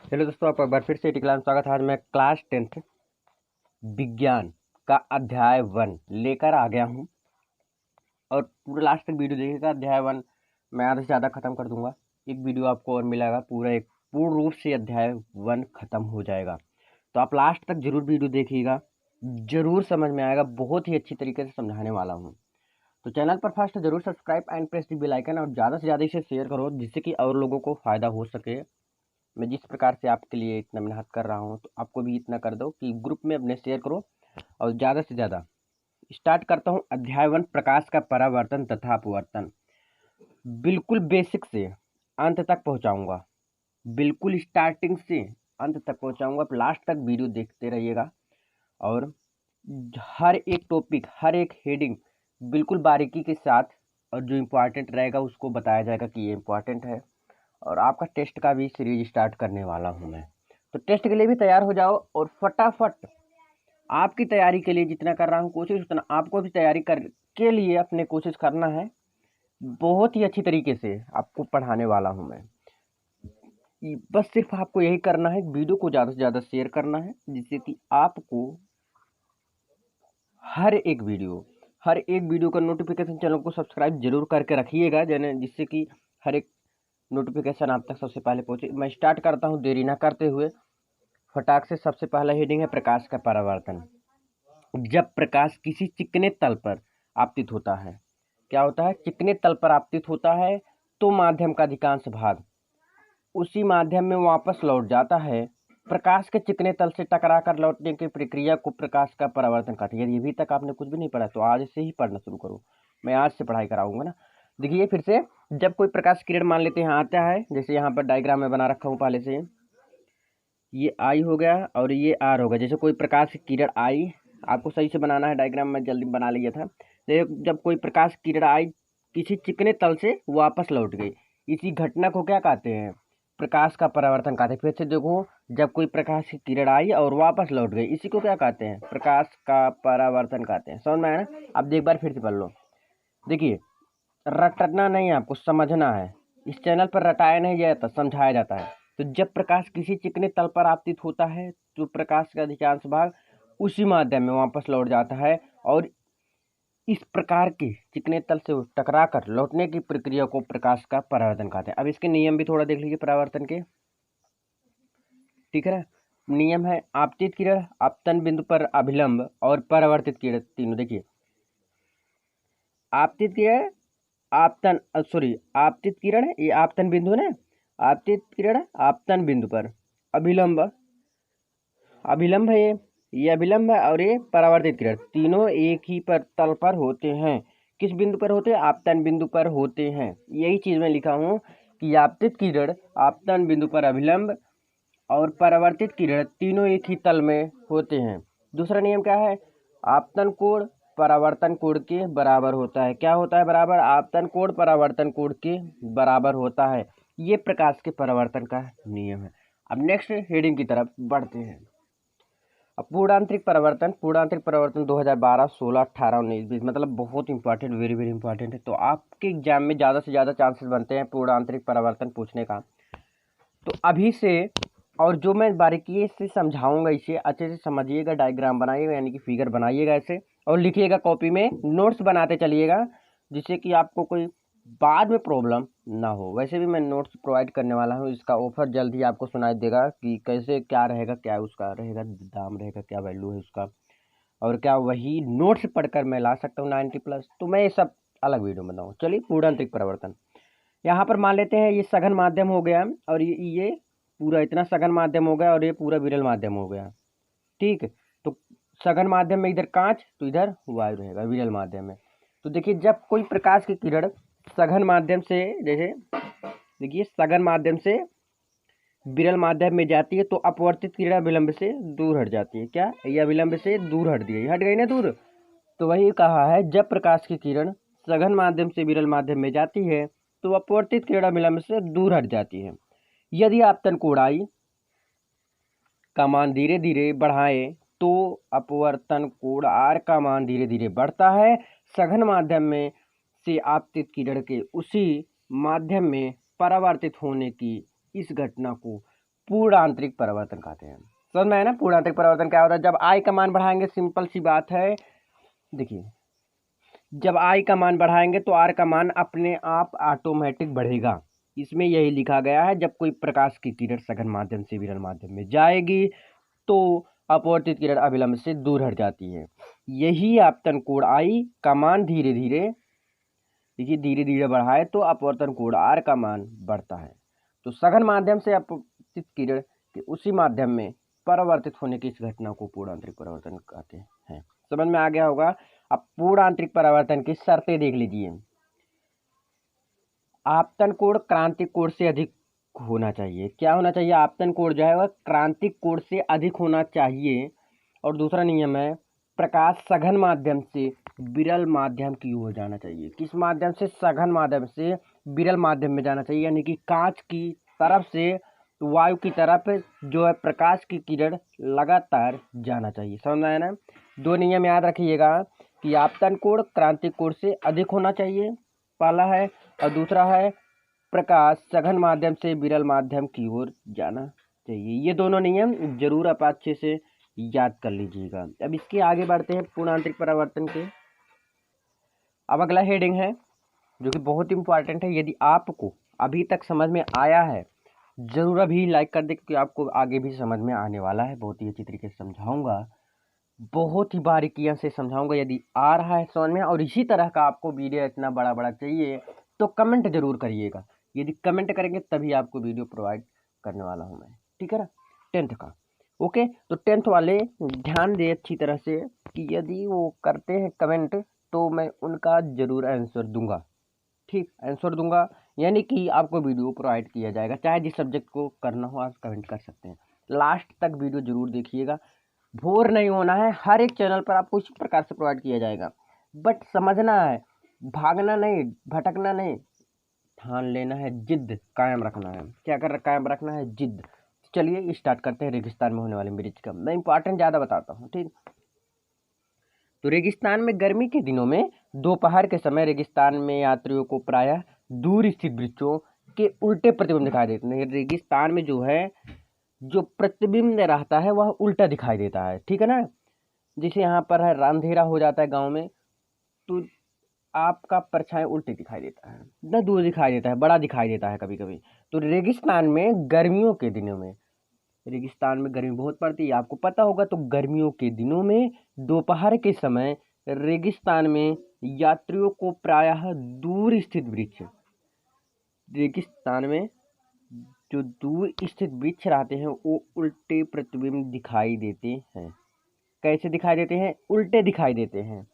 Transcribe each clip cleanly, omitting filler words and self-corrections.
Hello दोस्तों, आपका एक बार फिर से क्लास में स्वागत है। आज मैं क्लास 10th विज्ञान का अध्याय 1 लेकर आ गया हूं और पूरा लास्ट तक वीडियो देखिएगा। अध्याय 1 मैं आधे से ज़्यादा खत्म कर दूंगा। एक वीडियो आपको और मिलेगा, पूरा एक पूर्ण रूप से अध्याय 1 खत्म हो जाएगा। तो आप लास्ट तक जरूर वीडियो देखिएगा, जरूर समझ में आएगा। बहुत ही अच्छी तरीके से समझाने वाला हूँ। तो चैनल पर फर्स्ट जरूर subscribe and press the bell icon और ज़्यादा से ज़्यादा इसे शेयर करो, जिससे कि और लोगों को फ़ायदा हो सके। मैं जिस प्रकार से आपके लिए इतना मेहनत कर रहा हूँ, तो आपको भी इतना कर दो कि ग्रुप में अपने शेयर करो और ज़्यादा से ज़्यादा। स्टार्ट करता हूँ अध्याय 1, प्रकाश का परावर्तन तथा अपवर्तन। बिल्कुल बेसिक से अंत तक पहुँचाऊँगा, बिल्कुल स्टार्टिंग से अंत तक पहुँचाऊँगा। आप लास्ट तक वीडियो देखते रहिएगा और हर एक टॉपिक, हर एक हेडिंग बिल्कुल बारीकी के साथ, और जो इम्पोर्टेंट रहेगा उसको बताया जाएगा कि ये इम्पोर्टेंट है। और आपका टेस्ट का भी सीरीज स्टार्ट करने वाला हूं मैं। तो टेस्ट के लिए भी तैयार हो जाओ और फटाफट आपकी तैयारी के लिए जितना कर रहा हूं कोशिश, उतना आपको भी तैयारी कर के लिए अपने कोशिश करना है। बहुत ही अच्छी तरीके से आपको पढ़ाने वाला हूं मैं। बस सिर्फ आपको यही करना है, वीडियो को ज़्यादा से ज़्यादा शेयर करना है, जिससे कि आपको हर एक वीडियो का नोटिफिकेशन, चैनल को सब्सक्राइब जरूर करके रखिएगा, जिससे कि हर एक नोटिफिकेशन आप तक सबसे पहले पहुंचे। मैं स्टार्ट करता हूं देरी ना करते हुए। फटाक से सबसे पहला हेडिंग है प्रकाश का परावर्तन। जब प्रकाश किसी चिकने तल पर आपतित होता है, क्या होता है? चिकने तल पर आपतित होता है तो माध्यम का अधिकांश भाग उसी माध्यम में वापस लौट जाता है। प्रकाश के चिकने तल से टकराकर लौटने की प्रक्रिया को प्रकाश का परावर्तन कहते हैं। यदि अभी तक आपने कुछ भी नहीं पढ़ा तो आज से ही पढ़ना शुरू करो। मैं आज से पढ़ाई कराऊंगा ना। देखिए फिर से, जब कोई प्रकाश किरण मान लेते हैं आता है, जैसे यहाँ पर डायग्राम में बना रखा हूँ पहले से, ये आई हो गया और ये आर हो गया। जैसे कोई प्रकाश की किरण आई, आपको सही से बनाना है डायग्राम, में जल्दी बना लिया था। जब कोई प्रकाश की किरण आई किसी चिकने तल से वापस लौट गई, इसी घटना को क्या कहते हैं? प्रकाश का परावर्तन कहते हैं। फिर से देखो, जब कोई प्रकाश की किरण आई और वापस लौट गई, इसी को क्या कहते हैं? प्रकाश का परावर्तन कहते हैं। समझ में आया ना? अब एक बार फिर से पढ़ लो। देखिए, रटना नहीं, आपको समझना है। इस चैनल पर रटाया नहीं जाता, समझाया जाता है। तो जब प्रकाश किसी चिकने तल पर आपतित होता है तो प्रकाश का अधिकांश भाग उसी माध्यम में वापस लौट जाता है, और इस प्रकार के चिकने तल से टकराकर लौटने की प्रक्रिया को प्रकाश का परावर्तन कहते हैं। अब इसके नियम भी थोड़ा देख लीजिए परावर्तन के, ठीक है ना? नियम है आपतित किरण, आपतन बिंदु पर अभिलंब और परावर्तित किरण, तीनों। देखिए, आपतित किरण, आपतित किरण, ये आपतन बिंदु है ना, आपतित किरण आपतन बिंदु पर अभिलंब, अभिलंब है ये अभिलंब है, और ये परावर्तित किरण, तीनों एक ही पर तल पर होते हैं। किस बिंदु पर होते हैं? आपतन बिंदु पर होते हैं। यही चीज मैं लिखा हूं कि आपतित किरण आपतन बिंदु पर अभिलंब और परावर्तित किरण तीनों एक ही तल में होते हैं। दूसरा नियम क्या है? आपतन कोण परावर्तन कोण के बराबर होता है। क्या होता है बराबर? आपतन कोण परावर्तन कोण के बराबर होता है। ये प्रकाश के परावर्तन का नियम है। अब नेक्स्ट हेडिंग की तरफ बढ़ते हैं। अब पूर्णांतरिक परावर्तन। पूर्णांतरिक परावर्तन 2012, 16, 18, 19, 20, मतलब बहुत इंपॉर्टेंट, वेरी वेरी इंपॉर्टेंट है। तो आपके एग्जाम में ज़्यादा से ज़्यादा चांसेस बनते हैं पूर्णांतरिक परावर्तन पूछने का। तो अभी से, और जो मैं बारीकी से समझाऊंगा, इसे अच्छे से समझिएगा, डायग्राम बनाइएगा, यानी कि फिगर बनाइएगा ऐसे, और लिखिएगा कॉपी में, नोट्स बनाते चलिएगा, जिससे कि आपको कोई बाद में प्रॉब्लम ना हो। वैसे भी मैं नोट्स प्रोवाइड करने वाला हूँ, इसका ऑफर जल्द ही आपको सुनाई देगा कि कैसे क्या रहेगा, क्या उसका रहेगा दाम, रहेगा क्या वैल्यू है उसका, और क्या वही नोट्स पढ़कर मैं ला सकता हूँ 90+। तो मैं ये सब अलग वीडियो बनाऊँ। चलिए, पूर्णांतरिक परिवर्तन यहाँ पर मान लेते हैं, ये सघन माध्यम हो गया, और ये पूरा इतना सघन माध्यम हो गया, और ये पूरा विरल माध्यम हो गया। ठीक, तो सघन माध्यम में इधर कांच, तो इधर वायु रहेगा विरल माध्यम में। तो देखिए, जब कोई प्रकाश की किरण सघन माध्यम से, जैसे देखिए, सघन माध्यम से विरल माध्यम में जाती है तो अपवर्तित किरण विलंब से दूर हट जाती है। क्या? यह विलंब से दूर हट गई, हट गई ना दूर। तो वही कहा है, जब प्रकाश की किरण सघन माध्यम से विरल माध्यम में जाती है तो अपवर्तित किरण विलंब से दूर हट जाती है। यदि आपतन कोणाई का मान धीरे धीरे बढ़ाएं तो अपवर्तन कोण आर का मान धीरे धीरे बढ़ता है। सघन माध्यम में से आपतित किरण के उसी माध्यम में परावर्तित होने की इस घटना को पूर्ण आंतरिक परिवर्तन कहते हैं। समझ में आया ना? पूर्ण आंतरिक परिवर्तन क्या होता है? जब आई का मान बढ़ाएंगे, सिंपल सी बात है, देखिए जब आई का मान बढ़ाएंगे तो आर का मान अपने आप ऑटोमेटिक बढ़ेगा। इसमें यही लिखा गया है, जब कोई प्रकाश की किरण सघन माध्यम से विरल माध्यम में जाएगी तो अपवर्तित किरण अभिलंब से दूर हट जाती है। यही आपतन कोण आई का मान धीरे धीरे, देखिए धीरे धीरे बढ़ाए तो अपवर्तन कोण आर का मान बढ़ता है। तो सघन माध्यम से अपवर्तित किरण के उसी माध्यम में परावर्तित होने की इस घटना को पूर्ण आंतरिक परावर्तन कहते हैं। समझ में आ गया होगा? अब पूर्ण आंतरिक परावर्तन की शर्तें देख लीजिए। आपतन कोण क्रांतिक कोण से अधिक होना चाहिए। क्या होना चाहिए? आपतन कोण जो है वह क्रांतिक कोण से अधिक होना चाहिए। और दूसरा नियम है, प्रकाश सघन माध्यम से विरल माध्यम की ओर जाना चाहिए। किस माध्यम से? सघन माध्यम से विरल माध्यम में जाना चाहिए, यानी कि कांच की तरफ से वायु की तरफ जो है प्रकाश की किरण लगातार जाना चाहिए। समझ में आया ना? दो नियम याद रखिएगा कि आपतन कोण क्रांतिक कोण से अधिक होना चाहिए, पहला है, और दूसरा है प्रकाश सघन माध्यम से विरल माध्यम की ओर जाना चाहिए। ये दोनों नियम जरूर आप अच्छे से याद कर लीजिएगा। अब इसके आगे बढ़ते हैं पूर्ण आंतरिक परावर्तन के। अब अगला हेडिंग है जो कि बहुत इंपॉर्टेंट है। यदि आपको अभी तक समझ में आया है जरूर अभी लाइक कर दे, क्योंकि आपको आगे भी समझ में आने वाला है। बहुत ही अच्छी तरीके से समझाऊंगा, बहुत ही बारीकियां से समझाऊंगा। यदि आ रहा है समझ में और इसी तरह का आपको वीडियो इतना बड़ा बड़ा चाहिए तो कमेंट जरूर करिएगा। यदि कमेंट करेंगे तभी आपको वीडियो प्रोवाइड करने वाला हूं मैं, ठीक है ना? 10th का ओके। तो 10th वाले ध्यान दे अच्छी तरह से कि यदि वो करते हैं कमेंट तो मैं उनका जरूर आंसर दूंगा, ठीक? आंसर दूंगा, यानी कि आपको वीडियो प्रोवाइड किया जाएगा। चाहे जिस सब्जेक्ट को करना हो आप कमेंट कर सकते हैं। लास्ट तक वीडियो जरूर देखिएगा, बोर नहीं होना है। हर एक चैनल पर आपको इसी प्रकार से प्रोवाइड किया जाएगा, बट समझना है, भागना नहीं, भटकना नहीं, ठान लेना है, जिद कायम रखना है। क्या कर कायम रखना है? जिद। चलिए स्टार्ट करते हैं रेगिस्तान में होने वाले मरीज का। मैं इंपॉर्टेंट ज़्यादा बताता हूँ, ठीक? तो रेगिस्तान में गर्मी के दिनों में दोपहर के समय रेगिस्तान में यात्रियों को प्रायः दूर स्थित वृक्षों के उल्टे प्रतिबिंब दिखाई देते हैं। रेगिस्तान में जो है जो प्रतिबिंब रहता है वह उल्टा दिखाई देता है, ठीक है ना? जैसे यहाँ पर है अंधेरा हो जाता है गांव में तो आपका परछाई उल्टे दिखाई देता है, न दूर दिखाई देता है, बड़ा दिखाई देता है कभी कभी। तो रेगिस्तान में गर्मियों के दिनों में, रेगिस्तान में गर्मी बहुत पड़ती है आपको पता होगा, तो गर्मियों के दिनों में दोपहर के समय रेगिस्तान में यात्रियों को प्रायः दूर स्थित वृक्ष, रेगिस्तान में जो दूर स्थित वृक्ष रहते हैं वो उल्टे प्रतिबिंब दिखाई देते हैं। कैसे दिखाई देते हैं? उल्टे दिखाई देते हैं,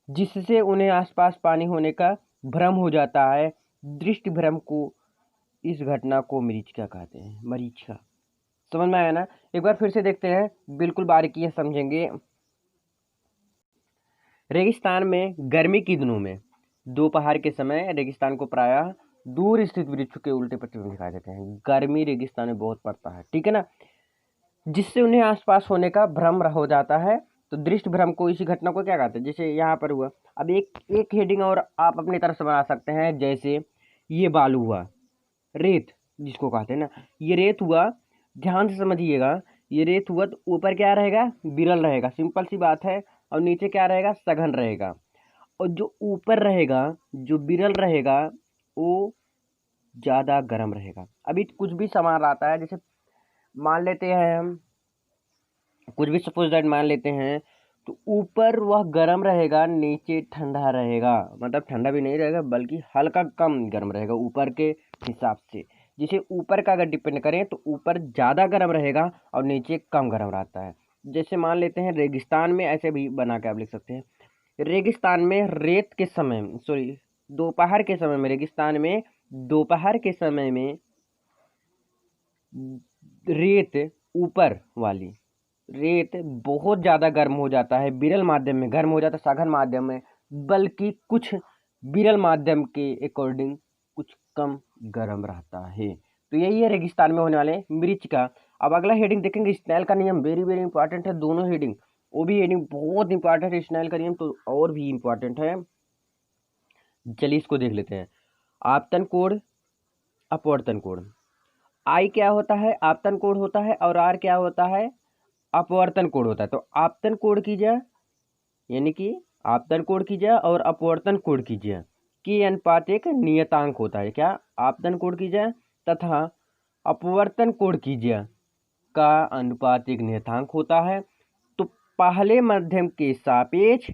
जिससे उन्हें आसपास पानी होने का भ्रम हो जाता है। दृष्टि भ्रम को, इस घटना को मरीचिका कहते हैं। मरीचिका। समझ में आया ना? एक बार फिर से देखते हैं, बिल्कुल बारीकी समझेंगे। रेगिस्तान में गर्मी के दिनों में दोपहर के समय रेगिस्तान को प्रायः दूर स्थित वृक्ष के उल्टे प्रतिबिंब दिखाई देते हैं। गर्मी रेगिस्तान में बहुत पड़ता है, ठीक है ना? जिससे उन्हें आसपास होने का भ्रम हो जाता है। तो दृष्टि भ्रम को, इसी घटना को क्या कहते हैं? जैसे यहाँ पर हुआ। अब एक हेडिंग और आप अपनी तरफ से बना सकते हैं। जैसे ये बालू हुआ, रेत जिसको कहते हैं ना, ये रेत हुआ, ध्यान से समझिएगा। ये रेत हुआ तो ऊपर क्या रहेगा? विरल रहेगा, सिंपल सी बात है। और नीचे क्या रहेगा? सघन रहेगा। और जो ऊपर रहेगा, जो विरल रहेगा, वो ज़्यादा गर्म रहेगा। अभी कुछ भी सामान आता है, जैसे मान लेते हैं हम, कुछ भी सपोज दैट मान लेते हैं, तो ऊपर वह गर्म रहेगा, नीचे ठंडा रहेगा। मतलब ठंडा भी नहीं रहेगा बल्कि हल्का कम गर्म रहेगा ऊपर के हिसाब से। जिसे ऊपर का अगर डिपेंड करें तो ऊपर ज़्यादा गर्म रहेगा और नीचे कम गर्म रहता है। जैसे मान लेते हैं रेगिस्तान में, ऐसे भी बना के आप लिख सकते हैं। रेगिस्तान में रेत के समय, सॉरी दोपहर के समय में, रेगिस्तान में दोपहर के समय में रेत, ऊपर वाली रेत बहुत ज़्यादा गर्म हो जाता है, विरल माध्यम में गर्म हो जाता है, सघन माध्यम में बल्कि कुछ विरल माध्यम के अकॉर्डिंग कुछ कम गर्म रहता है। तो यही है रेगिस्तान में होने वाले मृच का। अब अगला हेडिंग देखेंगे, स्नेल का नियम। वेरी वेरी इंपॉर्टेंट है दोनों हेडिंग, वो भी हेडिंग बहुत इंपॉर्टेंट है। स्नेल का नियम तो और भी इंपॉर्टेंट है। चलिए इसको देख लेते हैं। आपतन कोण, अपवर्तन कोण। आई क्या होता है, आपतन कोण होता है, और आर क्या होता है, अपवर्तन कोण होता है। तो आपतन कोण कीजिए, यानी कि आपतन कोण कीजिए और अपवर्तन कोण कीजिए के अनुपात एक नियतांक होता है। क्या, आपतन कोण कीजिए तथा अपवर्तन कोण कीजिए का अनुपात एक नियतांक होता है। तो पहले माध्यम के सापेक्ष,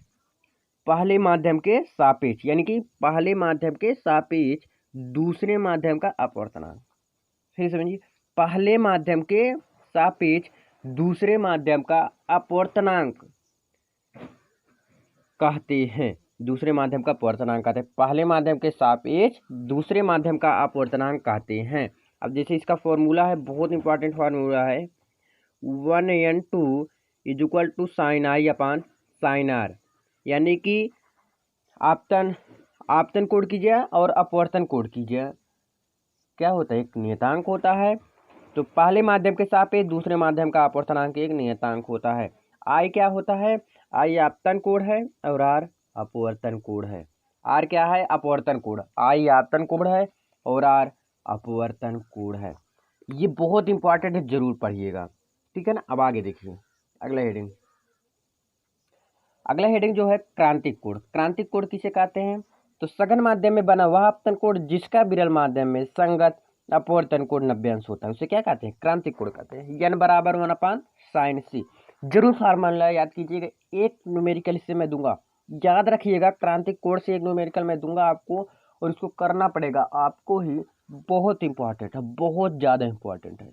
पहले माध्यम के सापेक्ष, यानी कि पहले माध्यम के सापेक्ष दूसरे माध्यम का अपवर्तनांक, फिर समझिए, पहले माध्यम के सापेक्ष दूसरे माध्यम का अपवर्तनांक कहते हैं, दूसरे माध्यम का अपवर्तनांक कहते हैं, पहले माध्यम के सापेक्ष दूसरे माध्यम का अपवर्तनांक कहते हैं। अब जैसे इसका फॉर्मूला है, बहुत इंपॉर्टेंट फॉर्मूला है, 1n2 is equal to sine i upon sine r, यानी कि आपतन कोण कीजिए और अपवर्तन कोण कीजिए, क्या होता है, एक नियतांक होता है। तो पहले माध्यम के सापेक्ष दूसरे माध्यम का अपवर्तनांक एक नियतांक होता है। आई क्या होता है, आई आपतन कोण है और आर अपवर्तन कोण है। आर क्या है, अपवर्तन कोण, आई आपतन कोण है और आर अपवर्तन कोण है। ये बहुत इंपॉर्टेंट है, जरूर पढ़िएगा, ठीक है ना। अब आगे देखिए अगला हेडिंग, अगला हेडिंग जो है क्रांतिक कोण। क्रांतिक कोण किसे कहते हैं, तो सघन माध्यम में बना वह आपतन कोण जिसका विरल माध्यम में संगत अपवर्तन कोण 90 अंश होता है, उसे क्या कहते हैं, क्रांतिक कोण कहते हैं। n बराबर 1/sin c, जरूर फार्मूला याद कीजिएगा, एक न्यूमेरिकल इससे मैं दूंगा, याद रखिएगा, क्रांतिक कोण से एक न्यूमेरिकल मैं दूंगा आपको, और इसको करना पड़ेगा आपको ही, बहुत इंपॉर्टेंट है, बहुत ज़्यादा इंपॉर्टेंट है,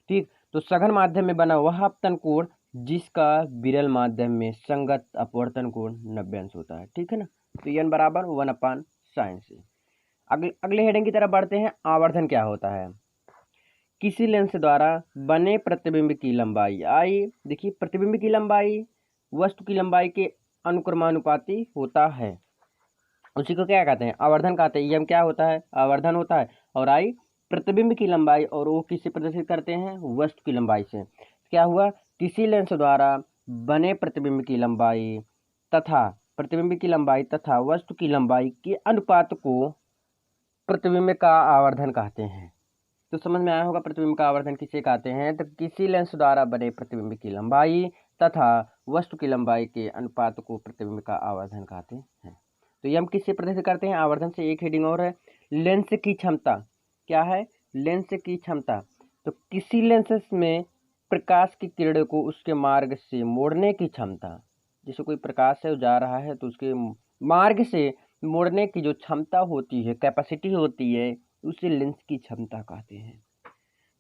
ठीक। तो सघन माध्यम में बना वह आपतन कोण जिसका विरल माध्यम में संगत अपवर्तन कोण 90 अंश होता है, ठीक है ना। तो n बराबर 1/sin c। अगले हेडिंग की तरफ बढ़ते हैं। आवर्धन क्या होता है, किसी लेंस द्वारा बने प्रतिबिंब की लंबाई आई, देखिए प्रतिबिंब की लंबाई वस्तु की लंबाई के अनुक्रमानुपाती होता है, उसी को क्या कहते हैं, आवर्धन कहते हैं। यम क्या होता है, आवर्धन होता है, और आई प्रतिबिंब की लंबाई, और वो किससे प्रदर्शित करते हैं, वस्तु की लंबाई से। क्या हुआ, किसी लेंस द्वारा बने प्रतिबिंब की लंबाई तथा वस्तु की लंबाई के अनुपात को प्रतिबिंब का आवर्धन कहते हैं। तो समझ में आया होगा प्रतिबिंब का आवर्धन किसे कहते हैं, तो किसी लेंस द्वारा बने प्रतिबिंब की लंबाई तथा वस्तु की लंबाई के अनुपात को प्रतिबिंब का आवर्धन कहते हैं। तो ये हम किससे प्रदर्शित करते हैं, आवर्धन से। एक हेडिंग और है, लेंस की क्षमता। क्या है, लेंस की क्षमता, तो किसी लेंस में प्रकाश की किरणों को उसके मार्ग से मोड़ने की क्षमता, जैसे कोई प्रकाश से जा रहा है तो उसके मार्ग से मोड़ने की जो क्षमता होती है, कैपेसिटी होती है, उसे लेंस की क्षमता कहते हैं।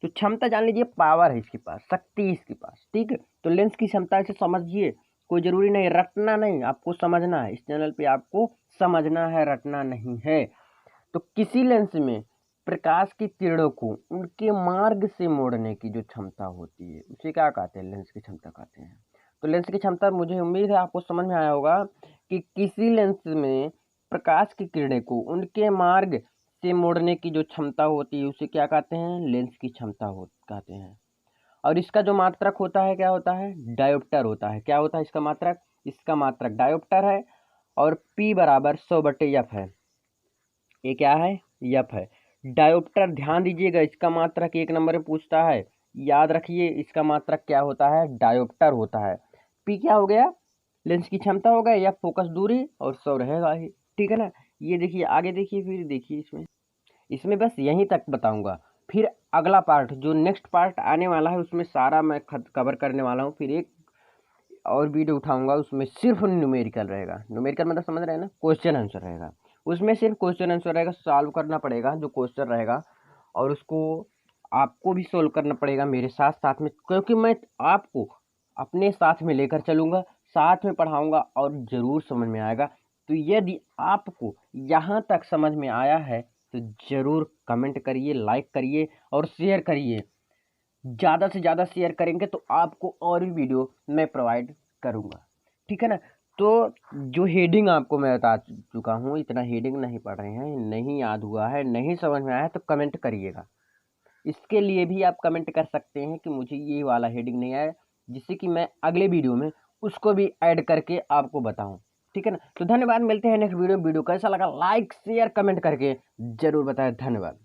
तो क्षमता जान लीजिए, पावर है इसके पास, शक्ति इसके पास, ठीक है। तो लेंस की क्षमता से समझिए, कोई जरूरी नहीं, रटना नहीं, आपको समझना है, इस चैनल पे आपको समझना है, रटना नहीं है। तो किसी लेंस में प्रकाश की किरणों को उनके मार्ग से मोड़ने की जो क्षमता होती है, उसे क्या कहते हैं, लेंस की क्षमता कहते हैं। तो लेंस की क्षमता, मुझे उम्मीद है आपको समझ में आया होगा कि किसी लेंस में प्रकाश की किरणें को उनके मार्ग से मोड़ने की जो क्षमता होती है, उसे क्या कहते हैं, लेंस की क्षमता कहते हैं। और इसका जो मात्रक होता है, क्या होता है, डायोप्टर होता है। क्या होता है इसका मात्रक, इसका मात्रक डायोप्टर है, और P बराबर 100/F है। ये क्या है, F है। डायोप्टर, ध्यान दीजिएगा, इसका मात्रक 1 नंबर में पूछता है, याद रखिए, इसका मात्रक क्या होता है, डायोप्टर होता है। P क्या हो गया, लेंस की क्षमता हो गया, F फोकस दूरी, और 100 रहेगा ही, ठीक है ना। ये देखिए, आगे देखिए, फिर देखिए, इसमें बस यहीं तक बताऊंगा, फिर अगला पार्ट जो नेक्स्ट पार्ट आने वाला है उसमें सारा मैं कवर करने वाला हूँ। फिर एक और वीडियो उठाऊंगा, उसमें सिर्फ न्यूमेरिकल रहेगा। न्यूमेरिकल मतलब समझ रहे हैं ना, क्वेश्चन आंसर रहेगा, उसमें सिर्फ क्वेश्चन आंसर रहेगा, सॉल्व करना पड़ेगा जो क्वेश्चन रहेगा, और उसको आपको भी सोल्व करना पड़ेगा मेरे साथ साथ में, क्योंकि मैं आपको अपने साथ में लेकर चलूँगा, साथ में पढ़ाऊँगा, और ज़रूर समझ में आएगा। तो यदि आपको यहाँ तक समझ में आया है तो ज़रूर कमेंट करिए, लाइक करिए और शेयर करिए। ज़्यादा से ज़्यादा शेयर करेंगे तो आपको और भी वीडियो मैं प्रोवाइड करूँगा, ठीक है ना। तो जो हेडिंग आपको मैं बता चुका हूँ, इतना हेडिंग नहीं पढ़ रहे हैं, नहीं याद हुआ है, नहीं समझ में आया है, तो कमेंट करिएगा। इसके लिए भी आप कमेंट कर सकते हैं कि मुझे ये वाला हेडिंग नहीं आया, जिससे कि मैं अगले वीडियो में उसको भी ऐड करके आपको बताऊं, ठीक है ना। तो धन्यवाद, मिलते हैं नेक्स्ट वीडियो। वीडियो कैसा लगा लाइक शेयर कमेंट करके ज़रूर बताएं, धन्यवाद।